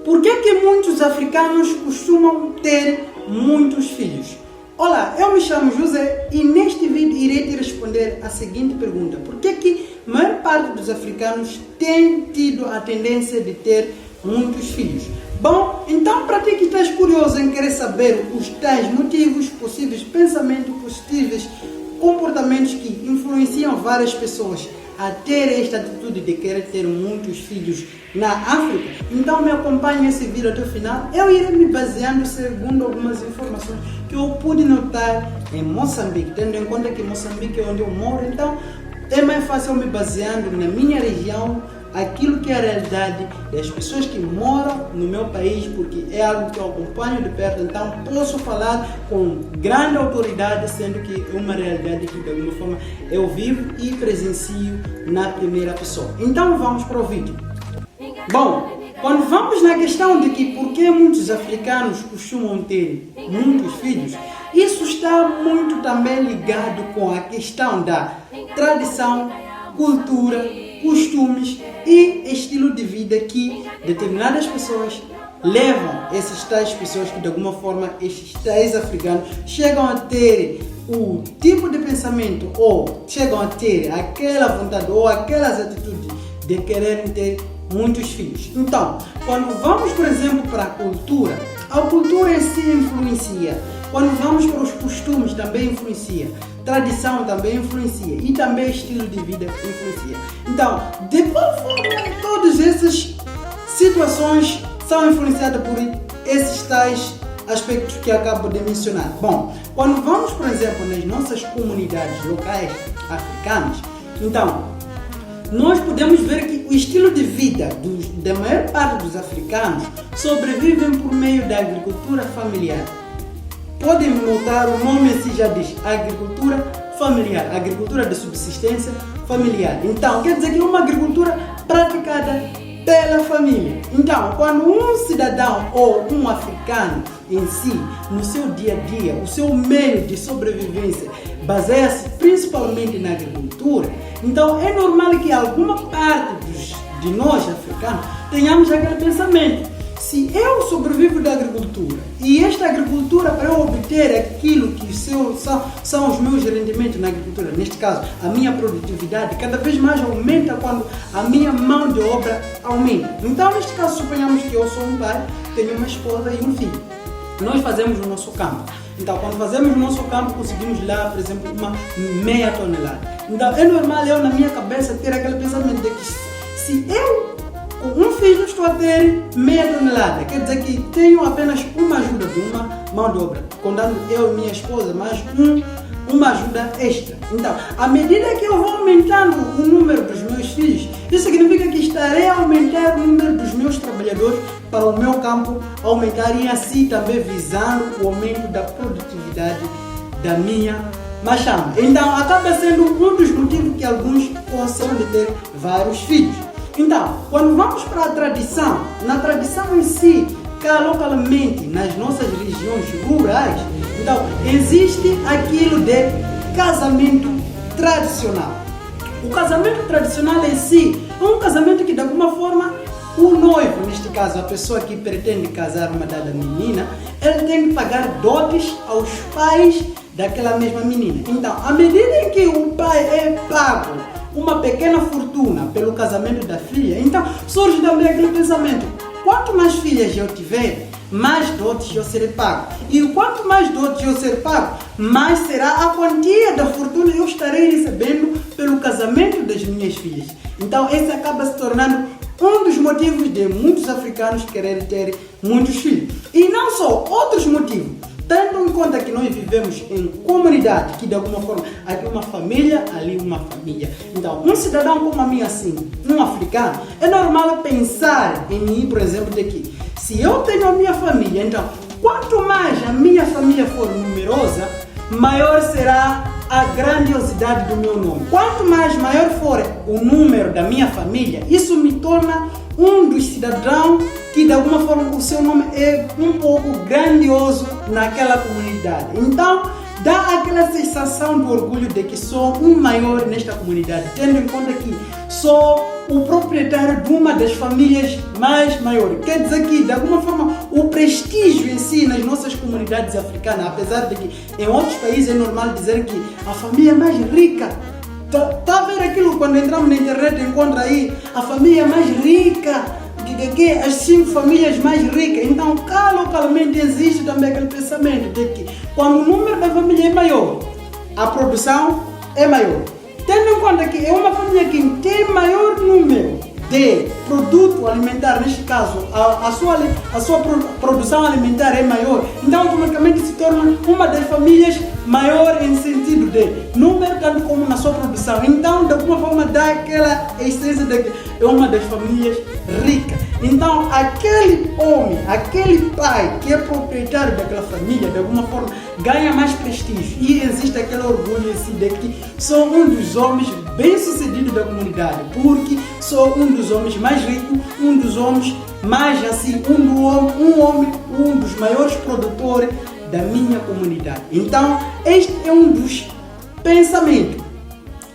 Por que muitos africanos costumam ter muitos filhos? Olá, eu me chamo José e neste vídeo irei te responder a seguinte pergunta. Por que a maior parte dos africanos tem tido a tendência de ter muitos filhos? Bom, então para ti que estás curioso em querer saber os tais motivos, possíveis pensamentos possíveis, comportamentos que influenciam várias pessoas a ter esta atitude de querer ter muitos filhos na África, então me acompanhe esse vídeo até o final. Eu irei me baseando segundo algumas informações que eu pude notar em Moçambique, tendo em conta que Moçambique é onde eu moro, então é mais fácil me baseando na minha região, aquilo que é a realidade das pessoas que moram no meu país, porque é algo que eu acompanho de perto, então posso falar com grande autoridade, sendo que é uma realidade que de alguma forma eu vivo e presencio na primeira pessoa. Então vamos para o vídeo. Bom, quando vamos na questão de que por que muitos africanos costumam ter muitos filhos, isso está muito também ligado com a questão da tradição, cultura, costumes e estilo de vida que determinadas pessoas levam essas tais pessoas que de alguma forma esses tais africanos chegam a ter o tipo de pensamento ou chegam a ter aquela vontade ou aquelas atitudes de quererem ter muitos filhos. Então, quando vamos, por exemplo, para a cultura em si influencia. Quando vamos para os costumes também influencia. Tradição também influencia e também estilo de vida influencia. Então, de qual forma todas essas situações são influenciadas por esses tais aspectos que acabo de mencionar? Bom, quando vamos, por exemplo, nas nossas comunidades locais africanas, então, nós podemos ver que o estilo de vida da maior parte dos africanos sobrevivem por meio da agricultura familiar. Podem notar, o nome em si já diz agricultura familiar, agricultura de subsistência familiar. Então, quer dizer que é uma agricultura praticada pela família. Então, quando um cidadão ou um africano em si, no seu dia a dia, o seu meio de sobrevivência baseia-se principalmente na agricultura, então é normal que alguma parte de nós africanos tenhamos aquele pensamento. Se eu sobrevivo da agricultura e esta agricultura, para eu obter aquilo que são os meus rendimentos na agricultura, neste caso a minha produtividade, cada vez mais aumenta quando a minha mão de obra aumenta. Então, neste caso, suponhamos que eu sou um pai, tenho uma esposa e um filho. Nós fazemos o nosso campo. Então, quando fazemos o nosso campo, conseguimos lá, por exemplo, uma meia tonelada. Então, é normal eu, na minha cabeça, ter aquele pensamento de que se eu com um filho estou a ter meia tonelada, quer dizer que tenho apenas uma ajuda de uma mão de obra, contando eu e minha esposa, mais uma ajuda extra. Então, à medida que eu vou aumentando o número dos meus filhos, isso significa que estarei a aumentar o número dos meus trabalhadores para o meu campo aumentar e assim também visando o aumento da produtividade da minha machamba. Então, acaba sendo um dos motivos que alguns gostam de ter vários filhos. Então, quando vamos para a tradição, na tradição em si, cá localmente, nas nossas regiões rurais, então, existe aquilo de casamento tradicional. O casamento tradicional em si é um casamento que, de alguma forma, o noivo, neste caso, a pessoa que pretende casar uma dada menina, ele tem que pagar dotes aos pais daquela mesma menina. Então, à medida em que o pai é pago uma pequena fortuna pelo casamento da filha, então surge também aquele pensamento: quanto mais filhas eu tiver, mais dotes eu serei pago. E quanto mais dotes eu ser pago, mais será a quantia da fortuna eu estarei recebendo pelo casamento das minhas filhas. Então esse acaba se tornando um dos motivos de muitos africanos quererem ter muitos filhos. E não só, outros motivos. Tendo em conta que nós vivemos em comunidade, que de alguma forma aqui uma família, ali uma família. Então, um cidadão como a mim assim, um africano, é normal pensar em mim, por exemplo, de que se eu tenho a minha família, então, quanto mais a minha família for numerosa, maior será a grandiosidade do meu nome. Quanto mais maior for o número da minha família, isso me torna um dos cidadãos que de alguma forma o seu nome é um pouco grandioso naquela comunidade. Então dá aquela sensação de orgulho de que sou um maior nesta comunidade, tendo em conta que sou o proprietário de uma das famílias mais maiores. Quer dizer que, de alguma forma, o prestígio em si nas nossas comunidades africanas, apesar de que em outros países é normal dizer que a família mais rica, tá a ver aquilo quando entramos na internet, encontra aí a família mais rica, as 5 famílias mais ricas. Então, localmente existe também aquele pensamento de que quando o número da família é maior, a produção é maior. Tendo em conta que é uma família que tem maior número de produto alimentar, neste caso, a sua produção alimentar é maior, então automaticamente se torna uma das famílias maior em sentido de número, tanto como na sua produção. Então, de alguma forma, dá aquela essência de que é uma das famílias ricas. Então, aquele homem, aquele pai que é proprietário daquela família, de alguma forma, ganha mais prestígio. E existe aquele orgulho assim de que sou um dos homens bem-sucedidos da comunidade, porque sou um dos homens mais ricos, um dos homens mais assim, um dos maiores produtores da minha comunidade. Então, este é um dos pensamentos.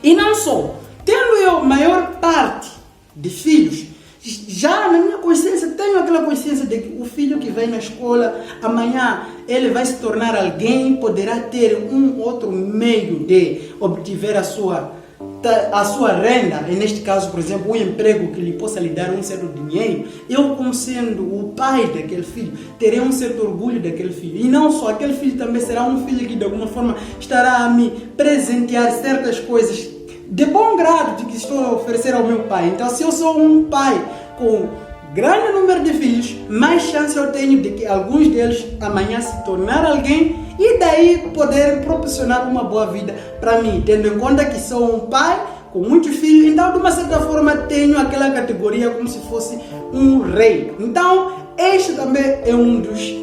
E não só, tendo eu maior parte de filhos, já na minha consciência, tenho aquela consciência de que o filho que vai na escola, amanhã ele vai se tornar alguém, poderá ter um outro meio de obter a sua renda, e neste caso, por exemplo, o emprego que lhe possa lhe dar um certo dinheiro. Eu, como sendo o pai daquele filho, terei um certo orgulho daquele filho. E não só, aquele filho também será um filho que de alguma forma estará a me presentear certas coisas de bom grado de que estou a oferecer ao meu pai. Então, se eu sou um pai com grande número de filhos, mais chance eu tenho de que alguns deles amanhã se tornar alguém e daí poder proporcionar uma boa vida para mim, tendo em conta que sou um pai com muitos filhos. Então, de uma certa forma, tenho aquela categoria como se fosse um rei. Então, este também é um dos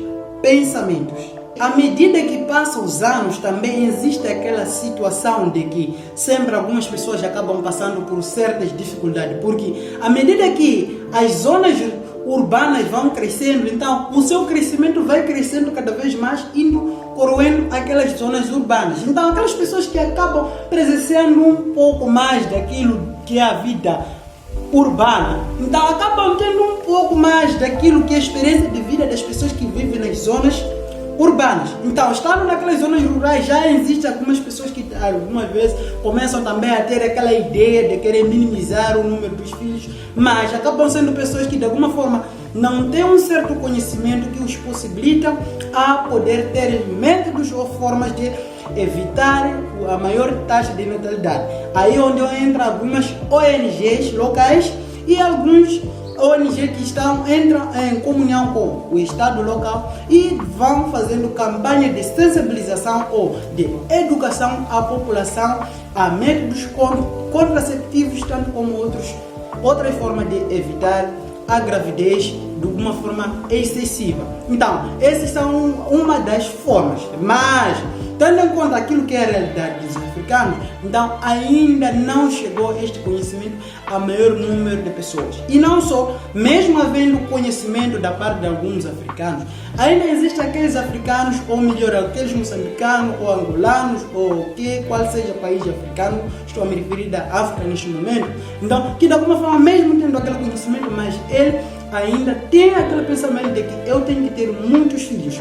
pensamentos. À medida que passam os anos, também existe aquela situação de que sempre algumas pessoas acabam passando por certas dificuldades, porque à medida que as zonas urbanas vão crescendo, então o seu crescimento vai crescendo cada vez mais, indo corroendo aquelas zonas urbanas. Então, aquelas pessoas que acabam presenciando um pouco mais daquilo que é a vida urbana, então acabam tendo um pouco mais daquilo que é a experiência de vida das pessoas que vivem nas zonas urbanas. Então, estando naquelas zonas rurais, já existem algumas pessoas que algumas vezes começam também a ter aquela ideia de querer minimizar o número dos filhos, mas acabam sendo pessoas que de alguma forma não têm um certo conhecimento que os possibilita a poder ter métodos ou formas de evitar a maior taxa de natalidade. Aí onde entram algumas ONGs locais e alguns ONG que entram em comunhão com o Estado local e vão fazendo campanha de sensibilização ou de educação à população a métodos contraceptivos, tanto como outras formas de evitar a gravidez de uma forma excessiva. Então, essas são uma das formas, mas tendo em conta aquilo que é a realidade dos africanos, então ainda não chegou este conhecimento a maior número de pessoas. E não só, mesmo havendo conhecimento da parte de alguns africanos, ainda existem aqueles africanos, ou melhor, aqueles moçambicanos, ou angolanos, ou qual seja o país africano, estou a me referir da África neste momento, então, que de alguma forma, mesmo tendo aquele conhecimento, mas ele ainda tem aquele pensamento de que eu tenho que ter muitos filhos.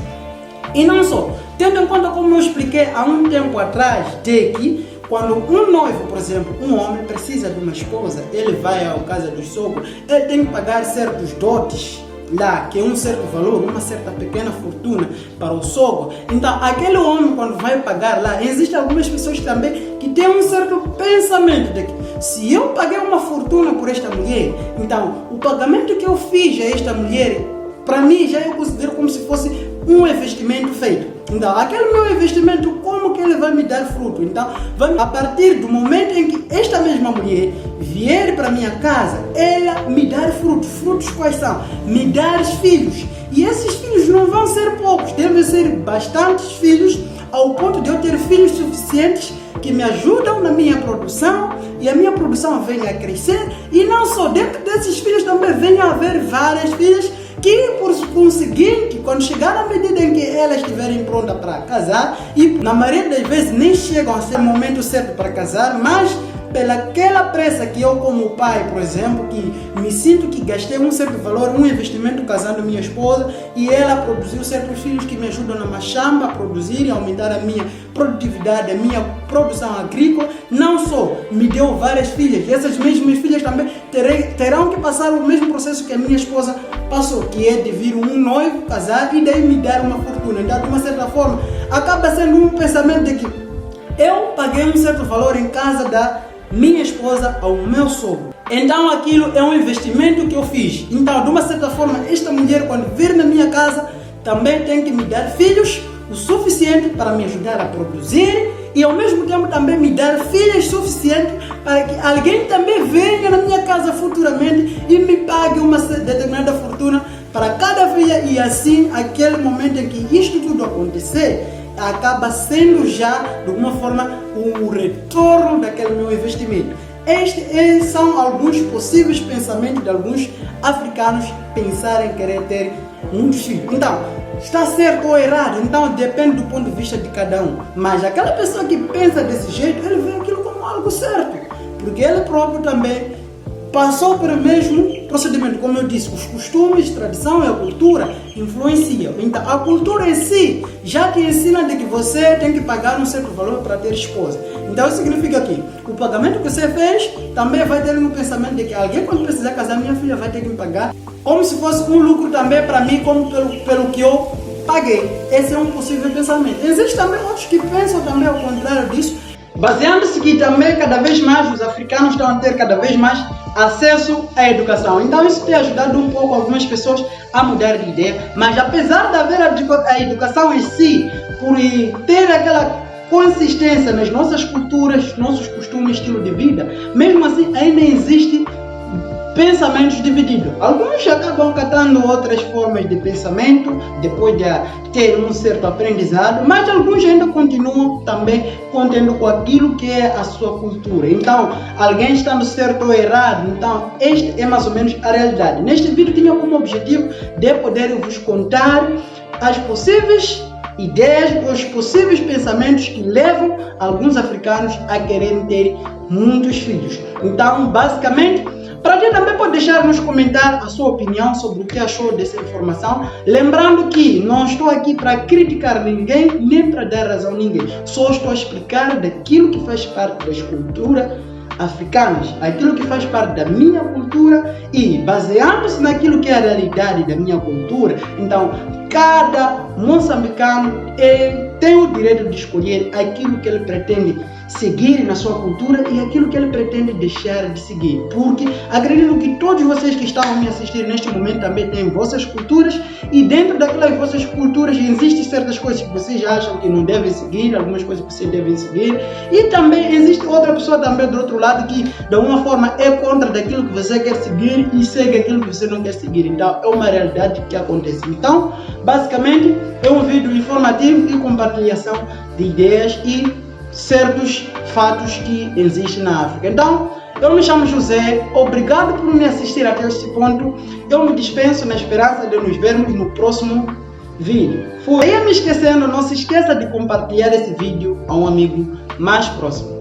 E não só, tendo em conta, como eu expliquei há um tempo atrás, de que quando um noivo, por exemplo, um homem precisa de uma esposa, ele vai à casa do sogro, ele tem que pagar certos dotes lá, que é um certo valor, uma certa pequena fortuna para o sogro. Então, aquele homem, quando vai pagar lá, existem algumas pessoas também que têm um certo pensamento de que se eu paguei uma fortuna por esta mulher, então o pagamento que eu fiz a esta mulher, para mim, já eu considero como se fosse um investimento feito. Então, aquele meu investimento, como que ele vai me dar fruto? Então, a partir do momento em que esta mesma mulher vier para minha casa, ela me dar frutos. Frutos quais são? Me dar filhos. E esses filhos não vão ser poucos, devem ser bastantes filhos, ao ponto de eu ter filhos suficientes que me ajudam na minha produção e a minha produção venha a crescer. E não só, dentro desses filhos também venha a haver várias filhas que, por conseguinte, quando chegar na medida em que elas estiverem prontas para casar, e na maioria das vezes nem chegam a ser o momento certo para casar, mas pelaquela pressa que eu como pai, por exemplo, que me sinto que gastei um certo valor, um investimento casando minha esposa, e ela produziu certos filhos que me ajudam na machamba a produzir e aumentar a minha produtividade, a minha produção agrícola. Não só me deu várias filhas, essas mesmas filhas também terão que passar o mesmo processo que a minha esposa passou, que é de vir um noivo, casar e daí me dar uma fortuna. Então, de uma certa forma, acaba sendo um pensamento de que eu paguei um certo valor em casa da minha esposa ao meu sogro. Então aquilo é um investimento que eu fiz. Então, de uma certa forma, esta mulher, quando vir na minha casa, também tem que me dar filhos o suficiente para me ajudar a produzir e ao mesmo tempo também me dar filhas suficientes para que alguém também venha na minha casa futuramente e me pague uma determinada fortuna para cada filha, e assim, aquele momento em que isto tudo acontecer, acaba sendo já, de alguma forma, o retorno daquele meu investimento. Estes são alguns possíveis pensamentos de alguns africanos pensarem em querer ter muitos filhos. Então, está certo ou errado? Então, depende do ponto de vista de cada um. Mas aquela pessoa que pensa desse jeito, ele vê aquilo como algo certo, porque ele próprio também passou pelo mesmo procedimento. Como eu disse, os costumes, tradição e a cultura influenciam. Então, a cultura em si já te ensina de que você tem que pagar um certo valor para ter esposa. Então, isso significa que o pagamento que você fez também vai ter no pensamento de que alguém, quando precisar casar, minha filha vai ter que me pagar, como se fosse um lucro também para mim, como pelo que eu paguei. Esse é um possível pensamento. Existem também outros que pensam também ao contrário disso, baseando-se que também cada vez mais os africanos estão a ter cada vez mais acesso à educação. Então isso tem ajudado um pouco algumas pessoas a mudar de ideia. Mas apesar de haver a educação em si, por ter aquela consistência nas nossas culturas, nossos costumes, estilo de vida, mesmo assim ainda existe pensamentos divididos. Alguns acabam catando outras formas de pensamento depois de ter um certo aprendizado, mas alguns ainda continuam também contendo com aquilo que é a sua cultura. Então, alguém estando certo ou errado, então esta é mais ou menos a realidade. Neste vídeo tinha como objetivo de poder vos contar as possíveis ideias, os possíveis pensamentos que levam alguns africanos a quererem ter muitos filhos. Então, basicamente, para quem também pode deixar nos comentários a sua opinião sobre o que achou dessa informação. Lembrando que não estou aqui para criticar ninguém, nem para dar razão a ninguém. Só estou a explicar daquilo que faz parte das culturas africanas, aquilo que faz parte da minha cultura, e baseando-se naquilo que é a realidade da minha cultura, então cada moçambicano tem o direito de escolher aquilo que ele pretende seguir na sua cultura e aquilo que ele pretende deixar de seguir, porque acredito que todos vocês que estão a me assistir neste momento também têm vossas culturas, e dentro daquelas vossas culturas existem certas coisas que vocês acham que não devem seguir, algumas coisas que vocês devem seguir, e também existe outra pessoa também do outro lado que de alguma forma é contra daquilo que você quer seguir e segue aquilo que você não quer seguir. Então é uma realidade que acontece. Então basicamente é um vídeo informativo e compartilhação de ideias e certos fatos que existem na África. Então, eu me chamo José, obrigado por me assistir até este ponto. Eu me dispenso na esperança de nos vermos no próximo vídeo. Fui. E me esquecendo, não se esqueça de compartilhar esse vídeo a um amigo mais próximo.